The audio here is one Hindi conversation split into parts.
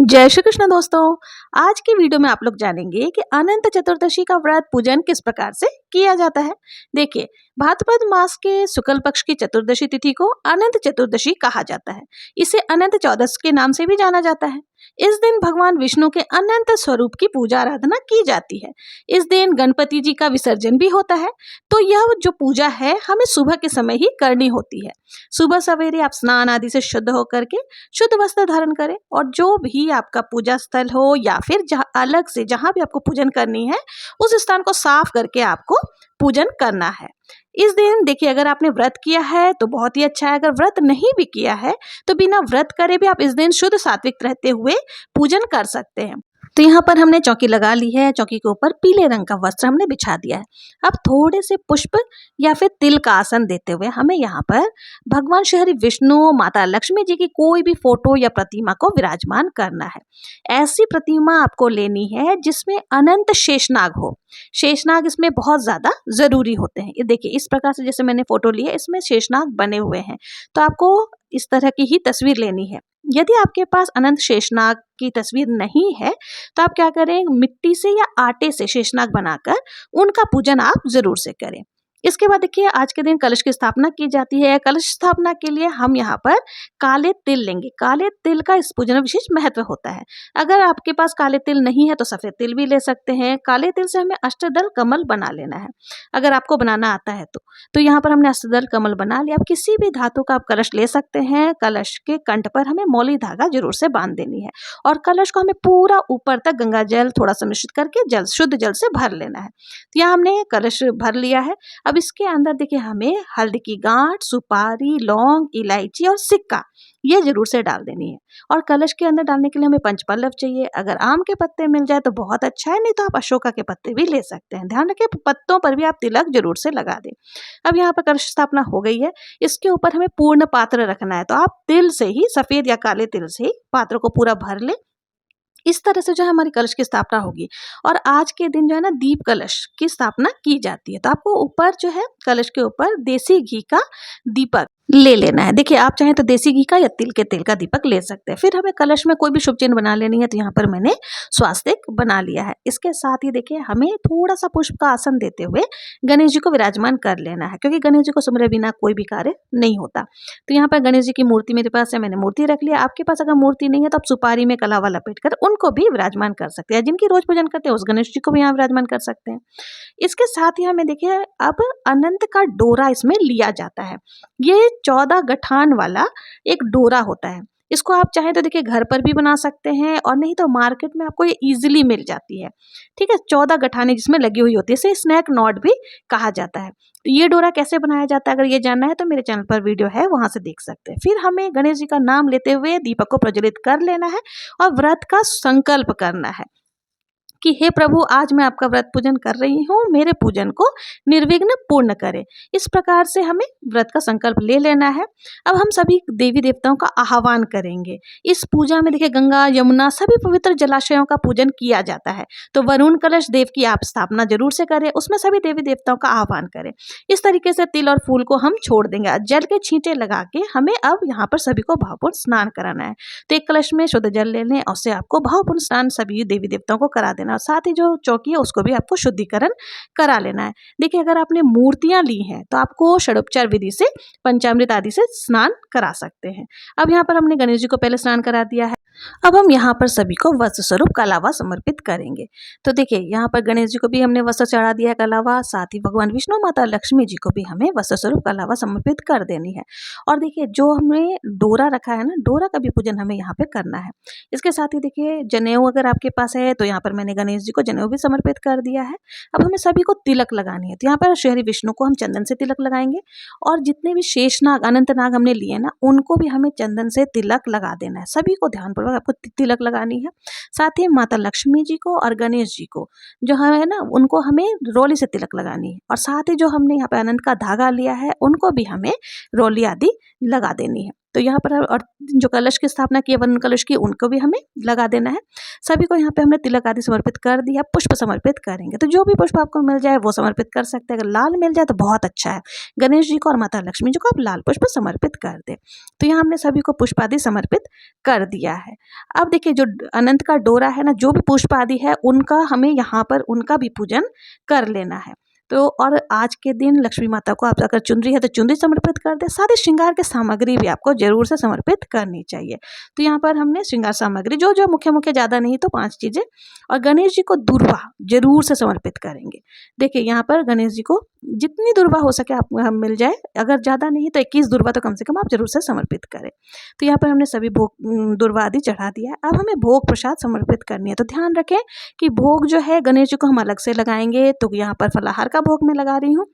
जय श्री कृष्ण दोस्तों। आज की वीडियो में आप लोग जानेंगे कि अनंत चतुर्दशी का व्रत पूजन किस प्रकार से किया जाता है। देखिए, भाद्रपद मास के शुक्ल पक्ष की चतुर्दशी तिथि को अनंत चतुर्दशी कहा जाता है। इसे अनंत चौदस के नाम से भी जाना जाता है। इस दिन भगवान विष्णु के अनंत स्वरूप की पूजा आराधना की जाती है। इस दिन गणपति जी का विसर्जन भी होता है। तो यह जो पूजा है हमें सुबह के समय ही करनी होती है। सुबह सवेरे आप स्नान आदि से शुद्ध होकर के शुद्ध वस्त्र धारण करें और जो भी आपका पूजा स्थल हो या फिर जहाँ अलग से जहाँ भी आपको पूजन करनी है उस स्थान को साफ करके आपको पूजन करना है। इस दिन देखिए, अगर आपने व्रत किया है तो बहुत ही अच्छा है। अगर व्रत नहीं भी किया है तो बिना व्रत करे भी आप इस दिन शुद्ध सात्विक रहते हुए पूजन कर सकते हैं। तो यहाँ पर हमने चौकी लगा ली है। चौकी के ऊपर पीले रंग का वस्त्र हमने बिछा दिया है। अब थोड़े से पुष्प या फिर तिल का आसन देते हुए हमें यहाँ पर भगवान श्री हरि विष्णु, माता लक्ष्मी जी की कोई भी फोटो या प्रतिमा को विराजमान करना है। ऐसी प्रतिमा आपको लेनी है जिसमें अनंत शेषनाग हो। शेषनाग इसमें बहुत ज्यादा जरूरी होते हैं। ये देखिए, इस प्रकार से जैसे मैंने फोटो ली है इसमें शेषनाग बने हुए हैं। तो आपको इस तरह की ही तस्वीर लेनी है। यदि आपके पास अनंत शेषनाग की तस्वीर नहीं है तो आप क्या करें, मिट्टी से या आटे से शेषनाग बनाकर उनका पूजन आप जरूर से करें। इसके बाद देखिए, आज के दिन कलश की स्थापना की जाती है। कलश स्थापना के लिए हम यहाँ पर काले तिल लेंगे। काले तिल का इस पूजन में विशेष महत्व होता है। अगर आपके पास काले तिल नहीं है तो सफेद तिल भी ले सकते हैं। काले तिल से हमें अष्टदल कमल बना लेना है, अगर आपको बनाना आता है तो यहाँ पर हमने अष्टदल कमल बना लिया। आप किसी भी धातु का आप कलश ले सकते हैं। कलश के कंठ पर हमें मौली धागा जरूर से बांध देनी है और कलश को हमें पूरा ऊपर तक गंगा जल थोड़ा सा मिश्रित करके जल शुद्ध जल से भर लेना है। तो यहाँ हमने कलश भर लिया है। अब इसके अंदर देखिए, हमें हल्दी की गांठ, सुपारी, लौंग, इलायची और सिक्का ये जरूर से डाल देनी है। और कलश के अंदर डालने के लिए हमें पंचपल्लव चाहिए। अगर आम के पत्ते मिल जाए तो बहुत अच्छा है, नहीं तो आप अशोका के पत्ते भी ले सकते हैं। ध्यान रखें, पत्तों पर भी आप तिलक जरूर से लगा दें। अब यहाँ पर कलश स्थापना हो गई है। इसके ऊपर हमें पूर्ण पात्र रखना है। तो आप तिल से ही, सफेद या काले तिल से ही पात्र को पूरा भर ले। इस तरह से जो है हमारी कलश की स्थापना होगी। और आज के दिन जो है ना, दीप कलश की स्थापना की जाती है। तो आपको ऊपर जो है कलश के ऊपर देसी घी का दीपक ले लेना है। देखिए, आप चाहें तो देसी घी का या तिल के तेल का दीपक ले सकते हैं। फिर हमें कलश में कोई भी शुभ चिन्ह बना लेनी है। तो यहाँ पर मैंने स्वास्तिक बना लिया है। इसके साथ ही देखिए, हमें थोड़ा सा पुष्प का आसन देते हुए गणेश जी को विराजमान कर लेना है, क्योंकि गणेश जी को सुमरे बिना कोई भी कार्य नहीं होता। तो यहाँ पर गणेश जी की मूर्ति मेरे पास है, मैंने मूर्ति रख लिया। आपके पास अगर मूर्ति नहीं है तो आप सुपारी में कलावा लपेट कर उनको भी विराजमान कर सकते हैं। जिनकी रोज पूजन करते हैं उस गणेश जी को भी यहाँ विराजमान कर सकते हैं। इसके साथ ही हमें देखिए, अब अनंत का डोरा इसमें लिया जाता है। ये 14 गठान वाला एक डोरा होता है। इसको आप चाहें तो देखिए घर पर भी बना सकते हैं, और नहीं तो मार्केट में आपको ये इजीली मिल जाती है। ठीक है, 14 गठाने जिसमें लगी हुई होती है, इसे स्नैक नॉट भी कहा जाता है। तो ये डोरा कैसे बनाया जाता है, अगर ये जानना है तो मेरे चैनल पर वीडियो है, वहां से देख सकते हैं। फिर हमें गणेश जी का नाम लेते हुए दीपक को प्रज्वलित कर लेना है और व्रत का संकल्प करना है कि हे प्रभु, आज मैं आपका व्रत पूजन कर रही हूँ, मेरे पूजन को निर्विघ्न पूर्ण करें। इस प्रकार से हमें व्रत का संकल्प ले लेना है। अब हम सभी देवी देवताओं का आह्वान करेंगे। इस पूजा में देखिए, गंगा, यमुना सभी पवित्र जलाशयों का पूजन किया जाता है। तो वरुण कलश देव की आप स्थापना जरूर से करें, उसमें सभी देवी देवताओं का आह्वान करें। इस तरीके से तिल और फूल को हम छोड़ देंगे। जल के छींटे लगा के हमें अब यहाँ पर सभी को भावपूर्ण स्नान कराना है। तो एक कलश में शुद्ध जल ले लें और उससे आपको भावपूर्ण स्नान सभी देवी देवताओं को करा देना। और साथ ही जो चौकी है उसको भी आपको शुद्धिकरण करा लेना है। देखिए, अगर आपने मूर्तियां ली हैं तो आपको षडोपचार विधि से पंचामृत आदि से स्नान करा सकते हैं। अब यहाँ पर हमने गणेश जी को पहले स्नान करा दिया है। अब हम यहाँ पर सभी को वस्त्र स्वरूप कलावा समर्पित करेंगे। तो देखिए, यहाँ पर गणेश जी को भी हमने वस्त्र चढ़ा दिया है कलावा, साथ ही भगवान विष्णु, माता लक्ष्मी जी को भी हमें वस्त्र स्वरूप कलावा समर्पित कर देनी है। और देखिए, जो हमने डोरा रखा है ना, डोरा का भी पूजन हमें यहाँ पे करना है। इसके साथ ही देखिए, जनेऊ अगर आपके पास है तो यहाँ पर मैंने गणेश जी को जनेऊ भी समर्पित कर दिया है। अब हमें सभी को तिलक लगानी है। तो यहाँ पर श्री हरि विष्णु को हम चंदन से तिलक लगाएंगे, और जितने भी शेषनाग, अनंत नाग हमने लिए ना, उनको भी हमें चंदन से तिलक लगा देना है। सभी को ध्यानपूर्वक आपको तिलक लगानी है। साथ ही माता लक्ष्मी जी को और गणेश जी को जो है ना, उनको हमें रोली से तिलक लगानी है। और साथ ही जो हमने यहाँ पे अनंत का धागा लिया है उनको भी हमें रोली आदि लगा देनी है। तो यहाँ पर और जो कलश की स्थापना की है वन कलश की, उनको भी हमें लगा देना है। सभी को यहाँ पे हमने तिलक आदि समर्पित कर दिया। पुष्प समर्पित करेंगे, तो जो भी पुष्प आपको मिल जाए वो समर्पित कर सकते हैं। अगर लाल मिल जाए तो बहुत अच्छा है। गणेश जी को और माता लक्ष्मी जी को आप लाल पुष्प समर्पित कर दें। तो यहाँ हमने सभी को पुष्प आदि समर्पित कर दिया है। अब देखिए जो अनंत का डोरा है ना, जो भी पुष्प आदि है उनका हमें यहाँ पर उनका भी पूजन कर लेना है। तो और आज के दिन लक्ष्मी माता को आप अगर चुनरी है तो चुनरी समर्पित कर दे। साथ ही श्रृंगार के सामग्री भी आपको जरूर से समर्पित करनी चाहिए। तो यहाँ पर हमने श्रृंगार सामग्री जो जो मुख्य मुख्य ज़्यादा नहीं तो 5 चीज़ें, और गणेश जी को दुर्वा जरूर से समर्पित करेंगे। देखिए यहाँ पर गणेश जी को जितनी दुर्वा हो सके आप मिल जाए, अगर ज़्यादा नहीं तो 21 दुर्वा तो कम से कम आप जरूर से समर्पित करें। तो यहाँ पर हमने सभी भोग दुर्वा आदि चढ़ा दिया है। अब हमें भोग प्रसाद समर्पित करनी है। तो ध्यान रखें कि भोग जो है गणेश जी को हम अलग से लगाएंगे। तो यहाँ पर फलाहार का भोग मैं लगा रही हूँ,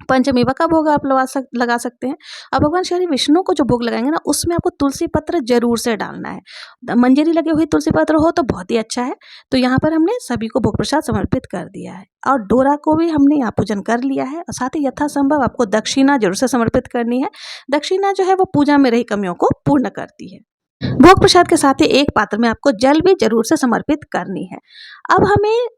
पंचमेवा का भोग आप लगा सकते हैं। अब भगवान श्री विष्णु को जो भोग लगाएंगे ना, उसमें आपको तुलसी पत्र जरूर से डालना है। मंजरी लगे हुए तुलसी पत्र हो तो बहुत ही अच्छा है। तो यहाँ पर हमने सभी को भोग प्रसाद समर्पित कर दिया है, और डोरा को भी हमने यहाँ पूजन कर लिया है। और साथ ही यथासंभव आपको दक्षिणा जरूर से समर्पित करनी है। दक्षिणा जो है वो पूजा में रही कमियों को पूर्ण करती है। भोग प्रसाद के साथ ही एक पात्र में आपको जल भी जरूर से समर्पित करनी है। अब हमें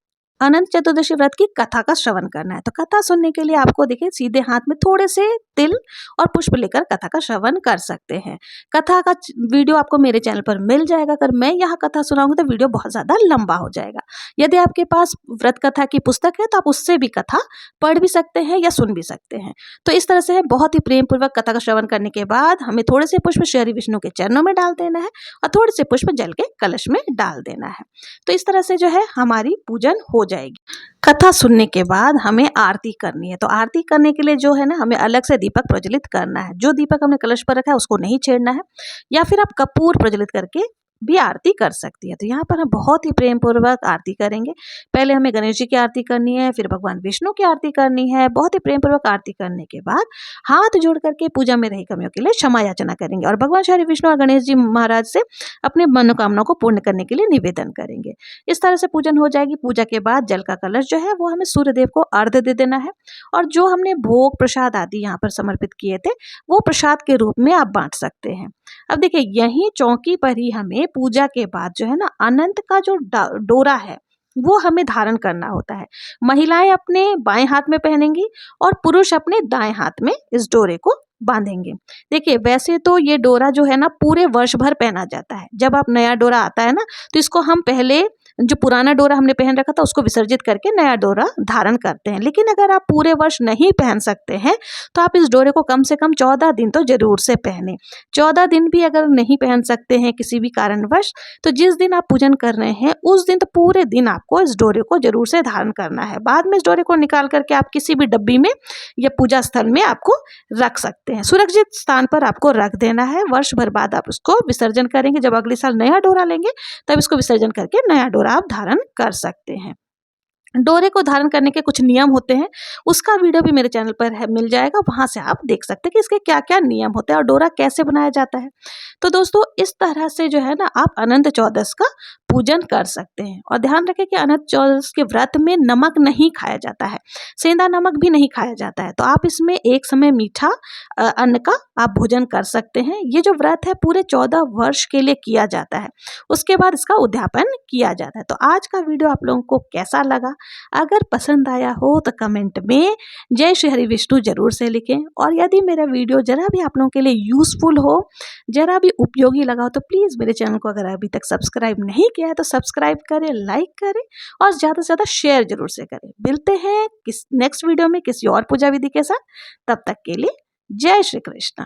अनंत चतुर्दशी व्रत की कथा का श्रवण करना है। तो कथा सुनने के लिए आपको देखिए सीधे हाथ में थोड़े से तिल और पुष्प लेकर कथा का श्रवण कर सकते हैं। कथा का वीडियो आपको मेरे चैनल पर मिल जाएगा। अगर मैं यहाँ कथा सुनाऊंगी तो वीडियो बहुत ज़्यादा लंबा हो जाएगा। यदि आपके पास व्रत कथा की पुस्तक है तो आप उससे भी कथा पढ़ भी सकते हैं या सुन भी सकते हैं। तो इस तरह से बहुत ही प्रेम पूर्वक कथा का श्रवण करने के बाद हमें थोड़े से पुष्प श्री विष्णु के चरणों में डाल देना है, और थोड़े से पुष्प जल के कलश में डाल देना है। तो इस तरह से जो है हमारी पूजन हो जाएगी। कथा सुनने के बाद हमें आरती करनी है। तो आरती करने के लिए जो है ना, हमें अलग से दीपक प्रज्वलित करना है। जो दीपक हमने कलश पर रखा है उसको नहीं छेड़ना है, या फिर आप कपूर प्रज्वलित करके भी आरती कर सकती है। तो यहाँ पर हम बहुत ही प्रेम पूर्वक आरती करेंगे। पहले हमें गणेश जी की आरती करनी है, फिर भगवान विष्णु की आरती करनी है। बहुत ही प्रेम पूर्वक आरती करने के बाद हाथ जोड़ करके पूजा में रही कमियों के लिए क्षमा याचना करेंगे, और भगवान श्री विष्णु और गणेश जी महाराज से अपने मनोकामनाओं को पूर्ण करने के लिए निवेदन करेंगे। इस तरह से पूजन हो जाएगी। पूजा के बाद जल का कलश जो है वो हमें सूर्यदेव को अर्घ्य दे देना है, और जो हमने भोग प्रसाद आदि यहाँ पर समर्पित किए थे वो प्रसाद के रूप में आप बांट सकते हैं। अब देखिए यही चौकी पर ही हमें पूजा के बाद जो है ना, अनंत का जो डोरा है वो हमें धारण करना होता है। महिलाएं अपने बाएं हाथ में पहनेंगी और पुरुष अपने दाएं हाथ में इस डोरे को बांधेंगे। देखिए वैसे तो ये डोरा जो है ना पूरे वर्ष भर पहना जाता है। जब आप नया डोरा आता है ना, तो इसको हम पहले जो पुराना डोरा हमने पहन रखा था उसको विसर्जित करके नया डोरा धारण करते हैं। लेकिन अगर आप पूरे वर्ष नहीं पहन सकते हैं तो आप इस डोरे को कम से कम 14 दिन तो जरूर से पहने। 14 दिन भी अगर नहीं पहन सकते हैं किसी भी कारणवश, तो जिस दिन आप पूजन कर रहे हैं उस दिन तो पूरे दिन आपको इस डोरे को जरूर से धारण करना है। बाद में इस डोरे को निकाल करके आप किसी भी डब्बी में या पूजा स्थल में आपको रख सकते हैं। सुरक्षित स्थान पर आपको रख देना है। वर्ष भर बाद आप उसको विसर्जन करेंगे। जब अगले साल नया डोरा लेंगे तब इसको विसर्जन करके नया डोरा आप धारण कर सकते हैं। डोरे को धारण करने के कुछ नियम होते हैं, उसका वीडियो भी मेरे चैनल पर है, मिल जाएगा। वहां से आप देख सकते हैं कि इसके क्या क्या नियम होते हैं और डोरा कैसे बनाया जाता है। तो दोस्तों इस तरह से जो है ना आप अनंत चौदस का पूजन कर सकते हैं। और ध्यान रखें कि अनंत चौदस के व्रत में नमक नहीं खाया जाता है, सेंधा नमक भी नहीं खाया जाता है। तो आप इसमें एक समय मीठा अन्न का आप भोजन कर सकते हैं। ये जो व्रत है पूरे 14 वर्ष के लिए किया जाता है, उसके बाद इसका उद्यापन किया जाता है। तो आज का वीडियो आप लोगों को कैसा लगा? अगर पसंद आया हो तो कमेंट में जय श्री हरि विष्णु जरूर से लिखें। और यदि मेरा वीडियो जरा भी आप लोगों के लिए यूजफुल हो, जरा भी उपयोगी लगा हो, तो प्लीज़ मेरे चैनल को अगर अभी तक सब्सक्राइब नहीं किया है तो सब्सक्राइब करें, लाइक करें और ज़्यादा से ज़्यादा शेयर जरूर से करें। मिलते हैं नेक्स्ट वीडियो में किसी और पूजा विधि के साथ। तब तक के लिए जय श्री कृष्ण।